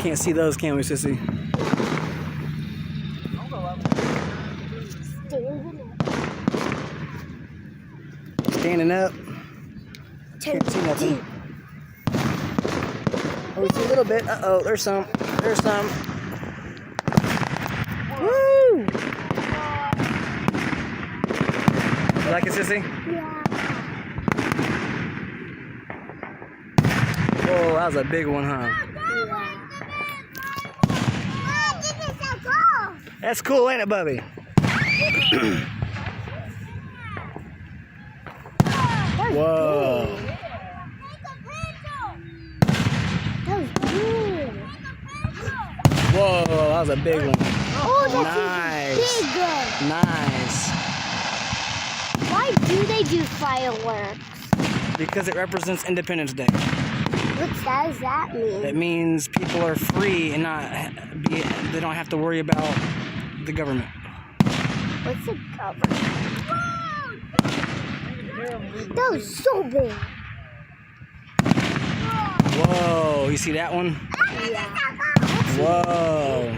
can't see those, can we, Sissy? Standing up. Can't see nothing. Oh, we see a little bit. Uh-oh, there's some. There's some. Woo! You like it, Sissy? Yeah. Whoa, that was a big one, huh? That's cool, ain't it, Bubby? Whoa. That was good. Whoa, that was a big one. Oh, that's Nice. bigger. Nice. Why do they do fireworks? Because it represents Independence Day. What does that mean? That means people are free and they don't have to worry about the government. What's the government? That was so big. Whoa, you see that one? Yeah. Whoa.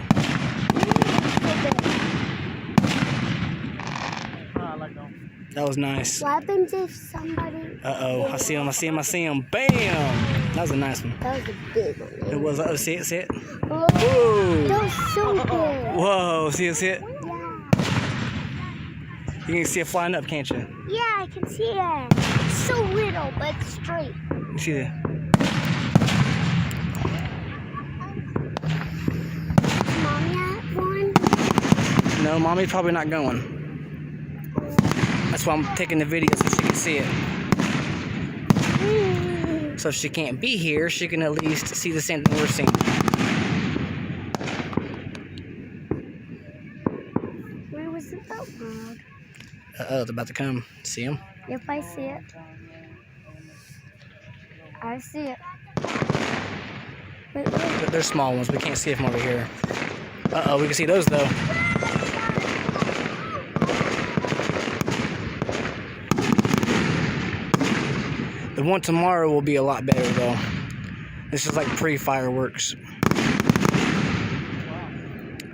That was nice. What happens if somebody... Uh-oh, I see him. Bam! That was a nice one. That was a big one. It was, see it? Oh, Whoa! that was so big. Whoa, see it? Yeah. You can see it flying up, can't you? Yeah, I can see it. It's so little, but straight. You see that? Mommy at one? No, Mommy's probably not going. That's why I'm taking the video so she can see it. So if she can't be here, she can at least see the same thing we're seeing. Where was the boat road? Uh-oh, it's about to come. See him? Yep, I see it. I see it. Wait. They're small ones. We can't see it from over here. Uh-oh, we can see those, though. The one tomorrow will be a lot better, though. This is like pre-fireworks.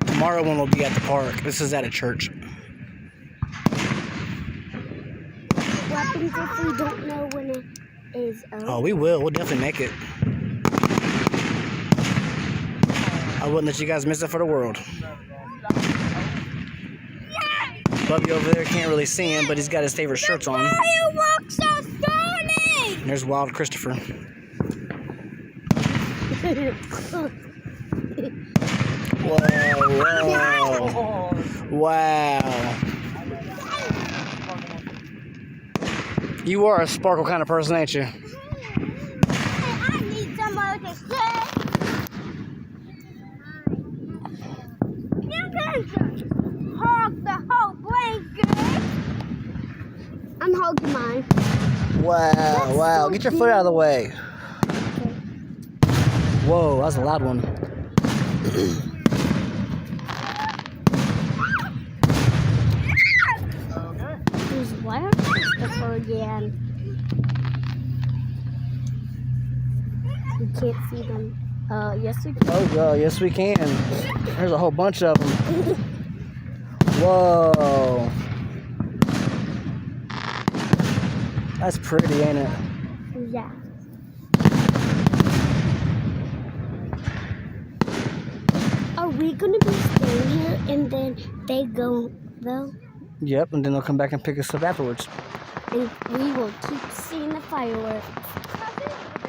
Tomorrow one will be at the park. This is at a church. What happens if we don't know when it is over? Oh, we will. We'll definitely make it. I wouldn't let you guys miss it for the world. Bubby over there can't really see him, but he's got his favorite shirts on. Fireworks are starting! And there's Wild Christopher. Whoa. Wow. You are a sparkle kind of person, ain't you? I need somebody to say. You can just hog the whole blanket. I'm hogging mine. Wow, wow. Get your foot out of the way. Whoa, that was a loud one. There's Wild Christopher again. We can't see them. Yes we can. Oh, God, yes we can. There's a whole bunch of them. Whoa. That's pretty, ain't it? Yeah. Are we gonna be staying here and then they go though? Yep, and then they'll come back and pick us up afterwards. And we will keep seeing the fireworks.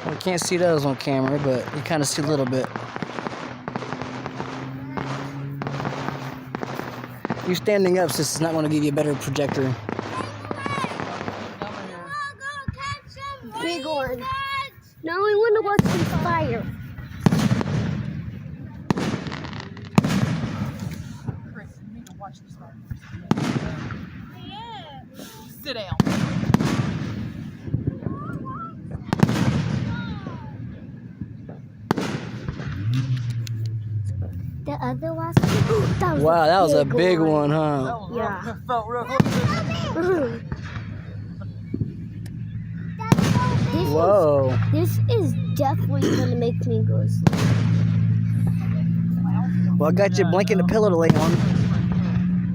We can't see those on camera, but you kind of see a little bit. You standing up, sis, is not going to give you a better projector. Big one. Now we want to watch some fire. Chris, you need to watch this one. Yeah. Sit down. The other last one? Wow, that was a big one, huh? Yeah. Felt real good. Whoa. This is definitely gonna make me go to sleep. Well, I got you a blanket and a pillow to lay on,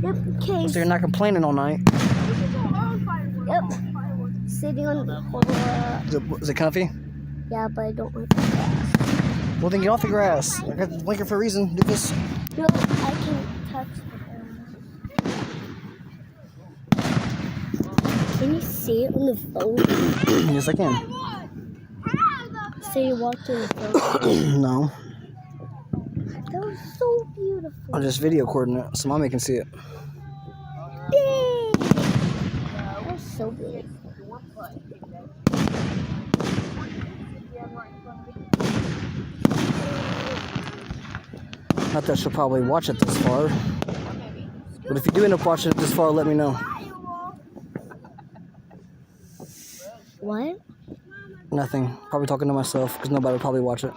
Yep, okay. so you're not complaining all night. Yep. Sitting on the Is it comfy? Yeah, but I don't like the grass. Well, then get off the grass. I got the blanket for a reason. Do this. No, I can touch the grass. Can you see it on the phone? Yes, I can. So you walked on the phone? No. That was so beautiful. I'm just video recording it, so mommy can see it. Big. That was so big. Not that she'll probably watch it this far. But if you do end up watching it this far, let me know. What? Nothing. Probably talking to myself, because nobody will probably watch it.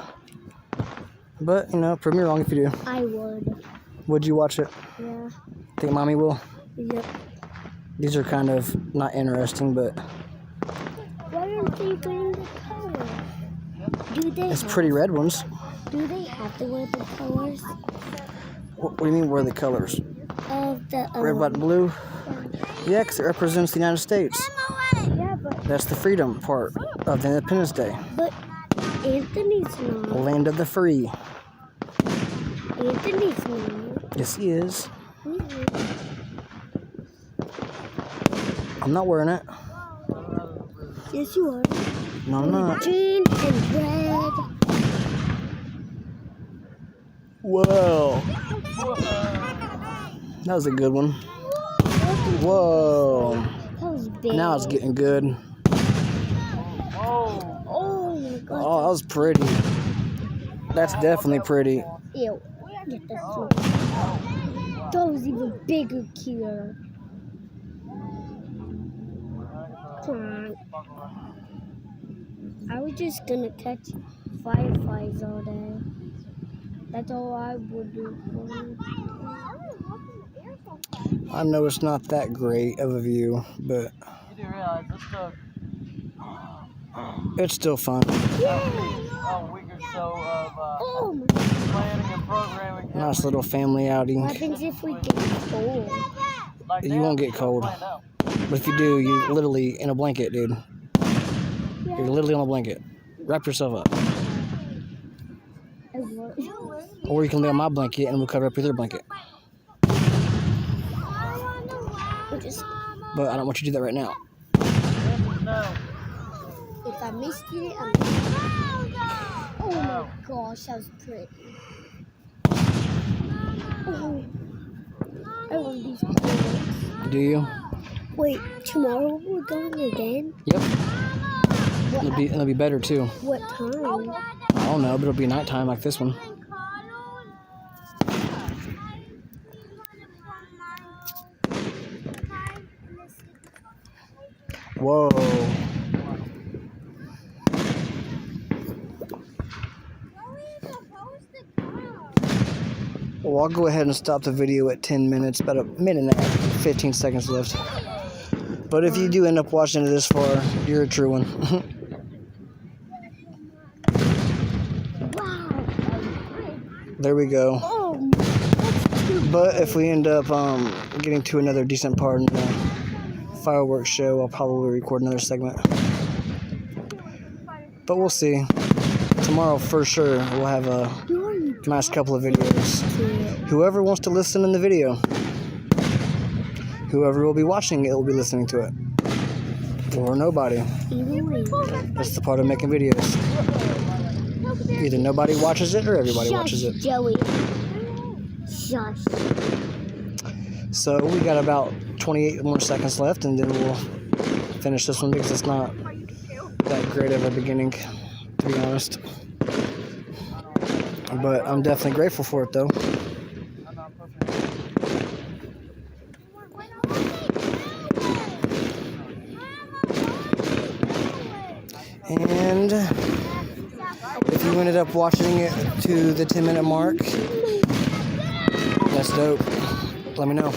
But, you know, prove me wrong if you do. I would. Would you watch it? Yeah. Think mommy will? Yep. These are kind of not interesting, but Why aren't they wearing the colors? Do they? it's have, pretty red ones. Do they have to wear the colors What do you mean, where are the colors? of the Red, white, and blue? Yeah, because it represents the United States. Yeah, but That's the freedom part of the Independence Day. Anthony's not. Land of the free. Anthony's not. Yes, he is. Mhm. I'm not wearing it. Yes, you are. No, I'm not. Green and red. Whoa. That was a good one. Whoa. That was big. Now it's getting good. Oh my god. Oh, that was pretty. That's definitely pretty. Ew. Get that one. That was even bigger, cuter. Come on. I was just gonna catch fireflies all day. That's all I would do. I know it's not that great of a view, but You do realize it's still fun. a week or so of Oh my. planning and programming. Nice little family outing. What happens if we get cold? Like You won't get cold. planned out. But if you do, you're literally in a blanket, dude. You're literally on a blanket. Wrap yourself up. I won't. Or you can lay on my blanket and we'll cover up with your blanket. Just, But I don't want you to do that right now. No. if I missed it, I'm. Oh my gosh, that was pretty. Oh, I want these clothes. Do you? Wait, tomorrow we're going again? Yep. It'll be better too. What time? I don't know, but it'll be nighttime like this one. Whoa. Well, I'll go ahead and stop the video at 10 minutes, about a minute and a half, 15 seconds left. But if you do end up watching it this far, you're a true one. Wow. There we go. Oh, that's too But if we end up getting to another decent part in the fireworks show, I'll probably record another segment. But we'll see. Tomorrow, for sure, we'll have a nice couple of videos. Whoever wants to listen in the video, whoever will be watching it will be listening to it. Or nobody. That's the part of making videos. Either nobody watches it or everybody watches it. Joey. Shush. So we got about 28 more seconds left, and then we'll finish this one because it's not that great of a beginning, to be honest. But I'm definitely grateful for it, though. And if you ended up watching it to the 10-minute mark, that's dope. Let me know.